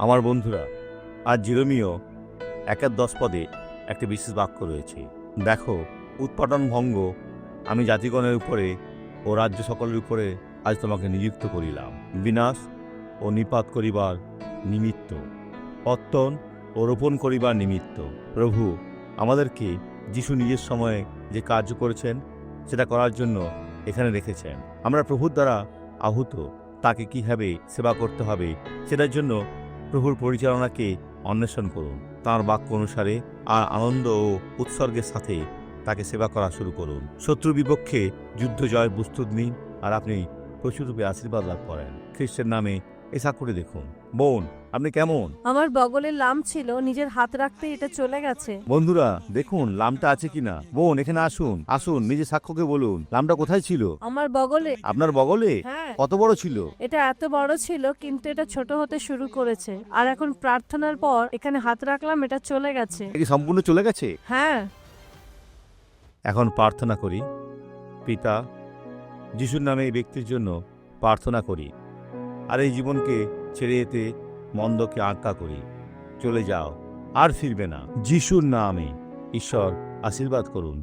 আমার বন্ধুরা, আজ জিরোমিও ১-১-১০ পদে একটি বিশেষ বাক্য রয়েছে। দেখো, উৎপাটন ভঙ্গ আমি জাতিগণের উপরে ও রাজ্য সকলের উপরে আজ তোমাকে নিযুক্ত করিলাম, বিনাশ ও নিপাত করিবার নিমিত্ত, পত্তন ও রোপণ করিবার নিমিত্ত। প্রভু আমাদেরকে যিশু নিজের সময়ে যে কার্য করেছেন সেটা করার জন্য এখানে রেখেছেন। আমরা প্রভুর দ্বারা আহুত, তাকে কীভাবে সেবা করতে হবে সেটার জন্য প্রভুর পরিচালনাকে অন্বেষণ করুন। তাঁর বাক্য অনুসারে আর আনন্দ ও উৎসর্গের সাথে তাকে সেবা করা শুরু করুন। শত্রু বিপক্ষে যুদ্ধ জয়ের প্রস্তুত নিন, আর আপনি প্রচুররূপে আশীর্বাদ লাভ করেন। খ্রিস্টের নামে এসা করে দেখুন। বোন, আপনি কেমন? আমার বগলে লাম ছিল, নিজের হাত রাখতে এটা চলে গেছে। বন্ধুরা দেখুন লামটা আছে কিনা। বোন, এখানে আসুন, আসুন, নিজে সাক্ষ্যকে বলুন লামটা কোথায় ছিল? আমার বগলে। আপনার বগলে? হ্যাঁ, কত বড় ছিল? এটা এত বড় ছিল, কিন্তু এটা ছোট হতে শুরু করেছে। আর এখন প্রার্থনার পর এখানে হাত রাখলাম, এটা চলে গেছে। এটা কি সম্পূর্ণ চলে গেছে? হ্যাঁ। এখন প্রার্থনা করি। পিতা, যিশুর নামে এই ব্যক্তির জন্য প্রার্থনা করি, আর এই জীবনকে ছেড়ে যেতে মন্দকে আজ্ঞা করি। চলে যাও, আর ফিরবে না। যিশুর নামে ঈশ্বর আশীর্বাদ করুন।